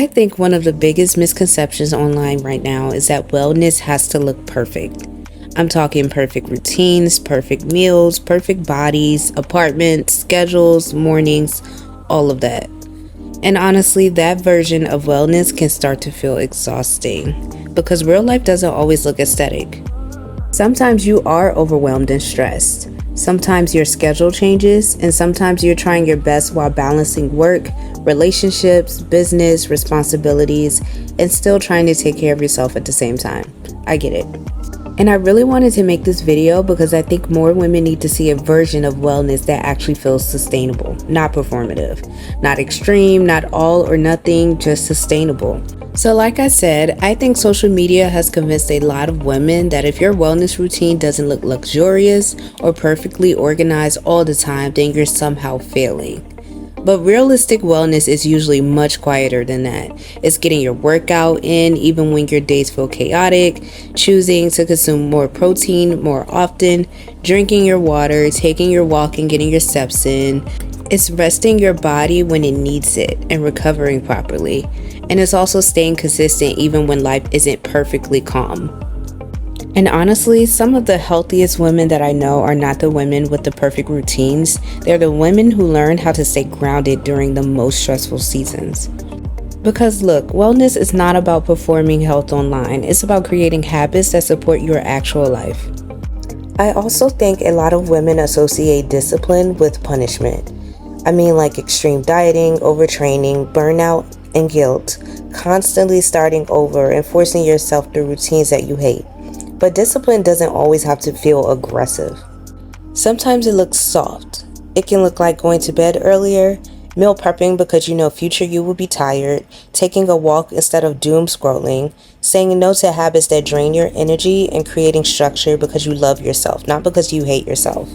I think one of the biggest misconceptions online right now is that wellness has to look perfect. I'm talking perfect routines, perfect meals, perfect bodies, apartments, schedules, mornings, all of that. And honestly, that version of wellness can start to feel exhausting because real life doesn't always look aesthetic. Sometimes you are overwhelmed and stressed. Sometimes your schedule changes, and sometimes you're trying your best while balancing work, relationships, business, responsibilities, and still trying to take care of yourself at the same time. I get it. And I really wanted to make this video because I think more women need to see a version of wellness that actually feels sustainable, not performative, not extreme, not all or nothing, just sustainable. So like I said, I think social media has convinced a lot of women that if your wellness routine doesn't look luxurious or perfectly organized all the time, then you're somehow failing. But realistic wellness is usually much quieter than that. It's getting your workout in even when your days feel chaotic, choosing to consume more protein more often, drinking your water, taking your walk and getting your steps in. It's resting your body when it needs it and recovering properly. And it's also staying consistent even when life isn't perfectly calm. And honestly, some of the healthiest women that I know are not the women with the perfect routines. They're the women who learn how to stay grounded during the most stressful seasons. Because look, wellness is not about performing health online. It's about creating habits that support your actual life. I also think a lot of women associate discipline with punishment. I mean, like extreme dieting, overtraining, burnout, and guilt, constantly starting over and forcing yourself through routines that you hate. But discipline doesn't always have to feel aggressive. Sometimes it looks soft. It can look like going to bed earlier, meal prepping because you know future you will be tired, taking a walk instead of doom scrolling, saying no to habits that drain your energy, and creating structure because you love yourself, not because you hate yourself.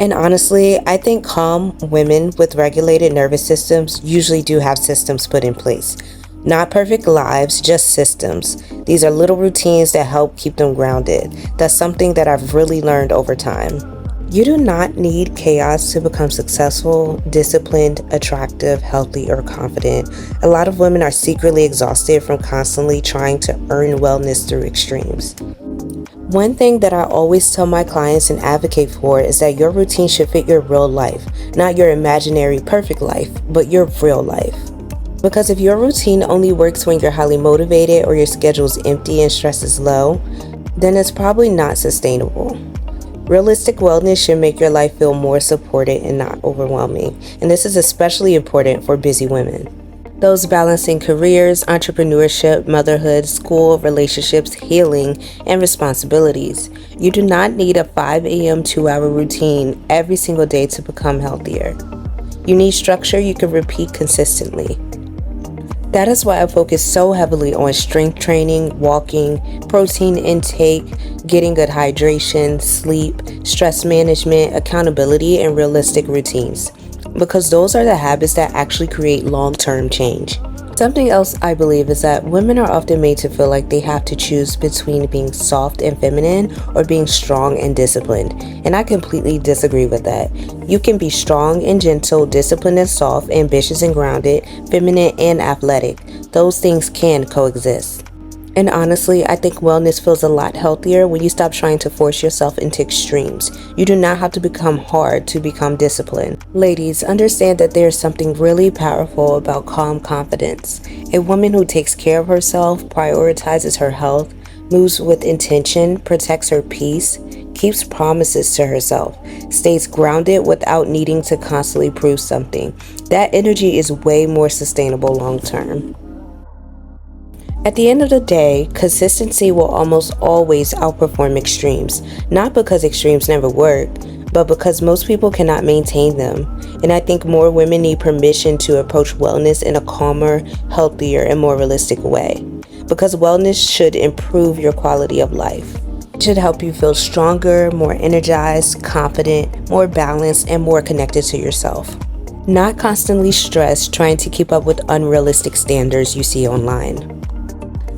And honestly, I think calm women with regulated nervous systems usually do have systems put in place. Not perfect lives, just systems. These are little routines that help keep them grounded. That's something that I've really learned over time. You do not need chaos to become successful, disciplined, attractive, healthy, or confident. A lot of women are secretly exhausted from constantly trying to earn wellness through extremes. One thing that I always tell my clients and advocate for is that your routine should fit your real life, not your imaginary perfect life, but your real life. Because if your routine only works when you're highly motivated or your schedule's empty and stress is low, then it's probably not sustainable. Realistic wellness should make your life feel more supported and not overwhelming, and this is especially important for busy women. Those balancing careers, entrepreneurship, motherhood, school, relationships, healing, and responsibilities. You do not need a 5 a.m. 2-hour routine every single day to become healthier. You need structure you can repeat consistently. That is why I focus so heavily on strength training, walking, protein intake, getting good hydration, sleep, stress management, accountability, and realistic routines. Because those are the habits that actually create long-term change. Something else I believe is that women are often made to feel like they have to choose between being soft and feminine or being strong and disciplined. And I completely disagree with that. You can be strong and gentle, disciplined and soft, ambitious and grounded, feminine and athletic. Those things can coexist. And honestly, I think wellness feels a lot healthier when you stop trying to force yourself into extremes. You do not have to become hard to become disciplined. Ladies, understand that there is something really powerful about calm confidence. A woman who takes care of herself, prioritizes her health, moves with intention, protects her peace, keeps promises to herself, stays grounded without needing to constantly prove something. That energy is way more sustainable long term. At the end of the day, consistency will almost always outperform extremes, not because extremes never work, but because most people cannot maintain them. And I think more women need permission to approach wellness in a calmer, healthier, and more realistic way. Because wellness should improve your quality of life. It should help you feel stronger, more energized, confident, more balanced, and more connected to yourself. Not constantly stressed trying to keep up with unrealistic standards you see online.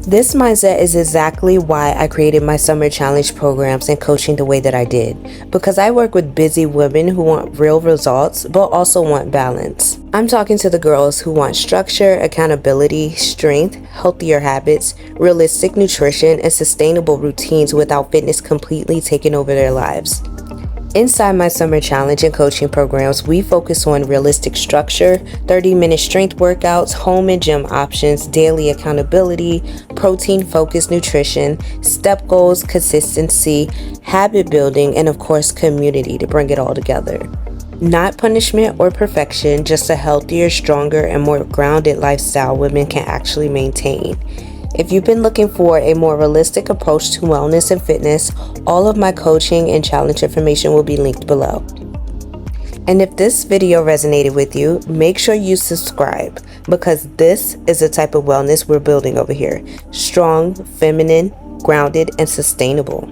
This mindset is exactly why I created my summer challenge programs and coaching the way that I did, because I work with busy women who want real results but also want balance. I'm talking to the girls who want structure, accountability, strength, healthier habits, realistic nutrition, and sustainable routines without fitness completely taking over their lives. Inside my summer challenge and coaching programs, we focus on realistic structure, 30-minute strength workouts, home and gym options, daily accountability, protein-focused nutrition, step goals, consistency, habit building, and of course, community to bring it all together. Not punishment or perfection, just a healthier, stronger, and more grounded lifestyle women can actually maintain. If you've been looking for a more realistic approach to wellness and fitness, all of my coaching and challenge information will be linked below. And if this video resonated with you, make sure you subscribe, because this is the type of wellness we're building over here. Strong, feminine, grounded, and sustainable.